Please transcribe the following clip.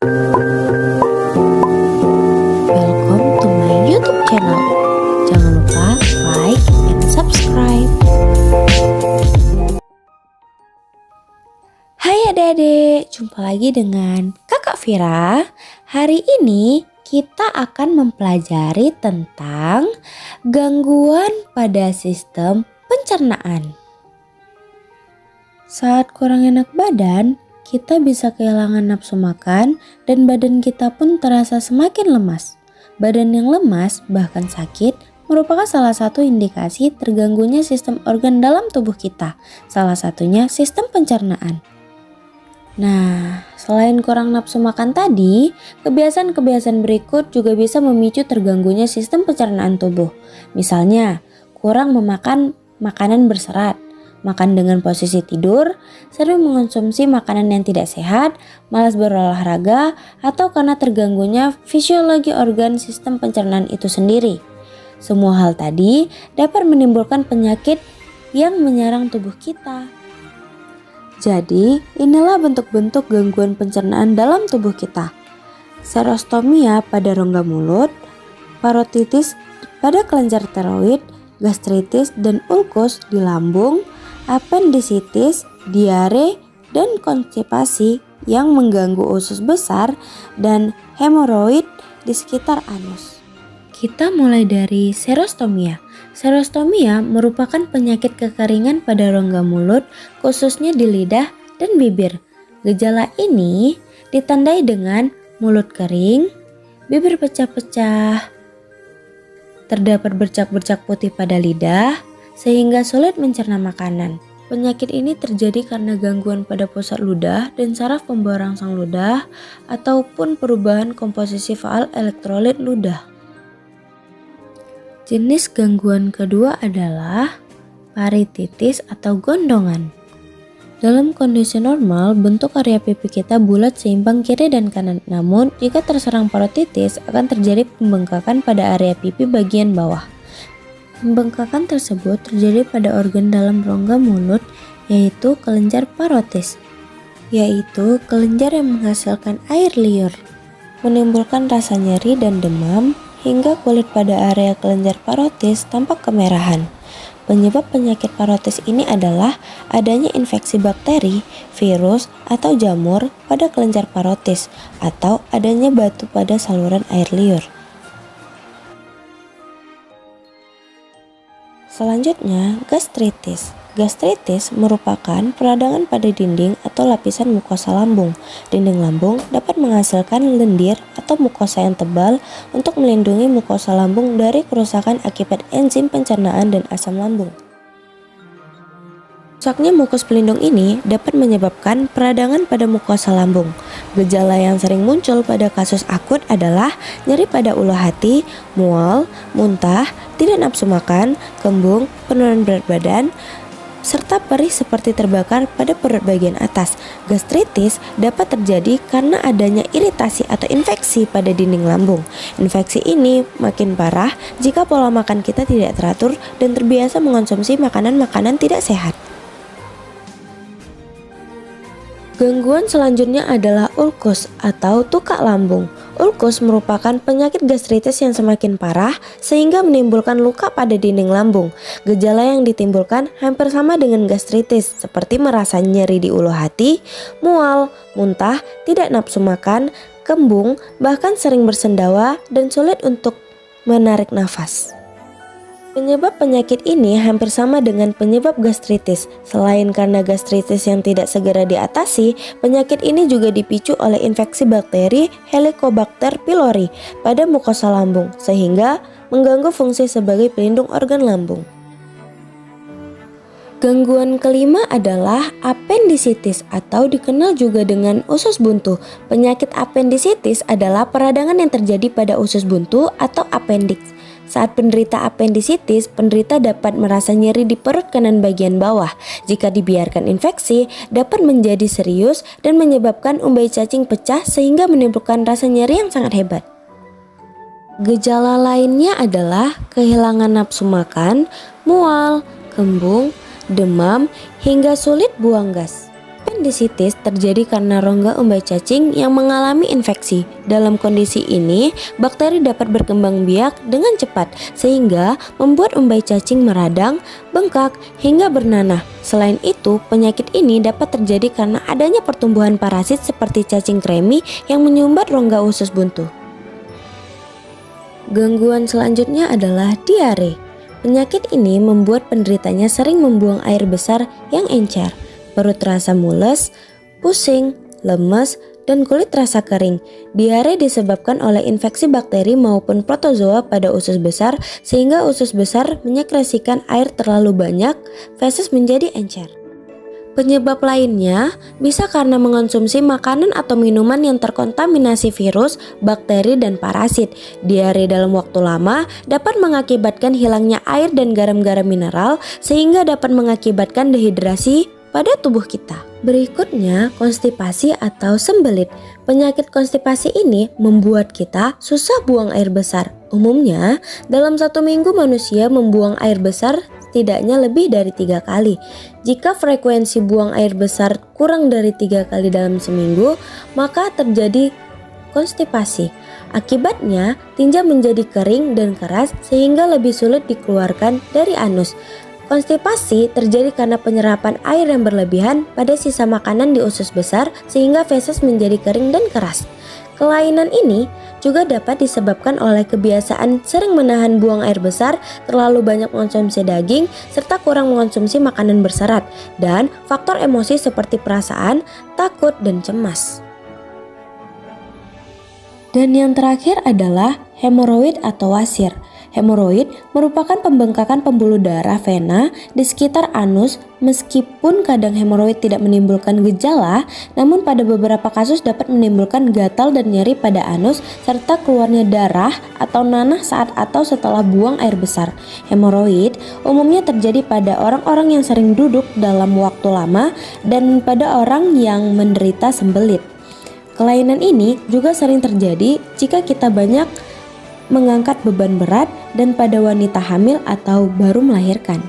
Welcome to my YouTube channel. Jangan lupa like and subscribe. Hai adik-adik, jumpa lagi dengan Kakak Vira. Hari ini kita akan mempelajari tentang gangguan pada sistem pencernaan. Saat kurang enak badan, kita bisa kehilangan nafsu makan dan badan kita pun terasa semakin lemas. Badan yang lemas, bahkan sakit, merupakan salah satu indikasi terganggunya sistem organ dalam tubuh kita, salah satunya sistem pencernaan. Nah, selain kurang nafsu makan tadi, kebiasaan-kebiasaan berikut juga bisa memicu terganggunya sistem pencernaan tubuh. Misalnya, kurang memakan makanan berserat, makan dengan posisi tidur, sering mengonsumsi makanan yang tidak sehat, malas berolahraga, atau karena terganggunya fisiologi organ sistem pencernaan itu sendiri. Semua hal tadi dapat menimbulkan penyakit yang menyerang tubuh kita. Jadi, inilah bentuk-bentuk gangguan pencernaan dalam tubuh kita. Serostomia pada rongga mulut, parotitis pada kelenjar tiroid, gastritis dan ulkus di lambung, apendisitis, diare, dan konstipasi yang mengganggu usus besar, dan hemoroid di sekitar anus. Kita mulai dari serostomia. Serostomia merupakan penyakit kekeringan pada rongga mulut, khususnya di lidah dan bibir. Gejala ini ditandai dengan mulut kering, bibir pecah-pecah, terdapat bercak-bercak putih pada lidah, sehingga sulit mencerna makanan. Penyakit ini terjadi karena gangguan pada pusat ludah dan saraf pembawa rangsang ludah ataupun perubahan komposisi faal elektrolit ludah. Jenis gangguan kedua adalah parititis atau gondongan. Dalam kondisi normal, bentuk area pipi kita bulat seimbang kiri dan kanan. Namun, jika terserang parotitis, akan terjadi pembengkakan pada area pipi bagian bawah. Pembengkakan tersebut terjadi pada organ dalam rongga mulut, yaitu kelenjar parotis, yaitu kelenjar yang menghasilkan air liur, menimbulkan rasa nyeri dan demam, hingga kulit pada area kelenjar parotis tampak kemerahan. Penyebab penyakit parotis ini adalah adanya infeksi bakteri, virus, atau jamur pada kelenjar parotis, atau adanya batu pada saluran air liur. Selanjutnya, gastritis. Gastritis merupakan peradangan pada dinding atau lapisan mukosa lambung. Dinding lambung dapat menghasilkan lendir atau mukosa yang tebal untuk melindungi mukosa lambung dari kerusakan akibat enzim pencernaan dan asam lambung. Rusaknya mukus pelindung ini dapat menyebabkan peradangan pada mukosa lambung. Gejala yang sering muncul pada kasus akut adalah nyeri pada ulu hati, mual, muntah, tidak nafsu makan, kembung, penurunan berat badan, serta perih seperti terbakar pada perut bagian atas. Gastritis dapat terjadi karena adanya iritasi atau infeksi pada dinding lambung. Infeksi ini makin parah jika pola makan kita tidak teratur dan terbiasa mengonsumsi makanan-makanan tidak sehat. Gangguan selanjutnya adalah ulkus atau tukak lambung. Ulkus merupakan penyakit gastritis yang semakin parah sehingga menimbulkan luka pada dinding lambung. Gejala yang ditimbulkan hampir sama dengan gastritis, seperti merasa nyeri di ulu hati, mual, muntah, tidak nafsu makan, kembung, bahkan sering bersendawa dan sulit untuk menarik nafas. Penyebab penyakit ini hampir sama dengan penyebab gastritis. Selain karena gastritis yang tidak segera diatasi, penyakit ini juga dipicu oleh infeksi bakteri Helicobacter pylori pada mukosa lambung, sehingga mengganggu fungsi sebagai pelindung organ lambung. Gangguan kelima adalah apendisitis atau dikenal juga dengan usus buntu. Penyakit apendisitis adalah peradangan yang terjadi pada usus buntu atau appendix. Saat penderita apendisitis, penderita dapat merasa nyeri di perut kanan bagian bawah. Jika dibiarkan infeksi, dapat menjadi serius dan menyebabkan umbai cacing pecah sehingga menimbulkan rasa nyeri yang sangat hebat. Gejala lainnya adalah kehilangan nafsu makan, mual, kembung, demam, hingga sulit buang gas. Appendicitis terjadi karena rongga umbai cacing yang mengalami infeksi. Dalam kondisi ini, bakteri dapat berkembang biak dengan cepat sehingga membuat umbai cacing meradang, bengkak, hingga bernanah. Selain itu, penyakit ini dapat terjadi karena adanya pertumbuhan parasit seperti cacing kremi yang menyumbat rongga usus buntu. Gangguan selanjutnya adalah diare. Penyakit ini membuat penderitanya sering membuang air besar yang encer. Perut terasa mules, pusing, lemes, dan kulit terasa kering. Diare disebabkan oleh infeksi bakteri maupun protozoa pada usus besar sehingga usus besar menyekresikan air terlalu banyak, feses menjadi encer. Penyebab lainnya bisa karena mengonsumsi makanan atau minuman yang terkontaminasi virus, bakteri, dan parasit. Diare dalam waktu lama dapat mengakibatkan hilangnya air dan garam-garam mineral sehingga dapat mengakibatkan dehidrasi pada tubuh kita. Berikutnya, konstipasi atau sembelit. Penyakit konstipasi ini membuat kita susah buang air besar. Umumnya, dalam 1 minggu manusia membuang air besar setidaknya lebih dari 3 kali. Jika frekuensi buang air besar kurang dari 3 kali dalam seminggu, maka terjadi konstipasi. Akibatnya, tinja menjadi kering dan keras sehingga lebih sulit dikeluarkan dari anus. Konstipasi terjadi karena penyerapan air yang berlebihan pada sisa makanan di usus besar sehingga feses menjadi kering dan keras. Kelainan ini juga dapat disebabkan oleh kebiasaan sering menahan buang air besar, terlalu banyak mengonsumsi daging, serta kurang mengonsumsi makanan berserat, dan faktor emosi seperti perasaan, takut, dan cemas. Dan yang terakhir adalah hemoroid atau wasir. Hemoroid merupakan pembengkakan pembuluh darah vena di sekitar anus. Meskipun kadang hemoroid tidak menimbulkan gejala, namun pada beberapa kasus dapat menimbulkan gatal dan nyeri pada anus serta keluarnya darah atau nanah saat atau setelah buang air besar. Hemoroid umumnya terjadi pada orang-orang yang sering duduk dalam waktu lama dan pada orang yang menderita sembelit. Kelainan ini juga sering terjadi jika kita banyak mengangkat beban berat dan pada wanita hamil atau baru melahirkan.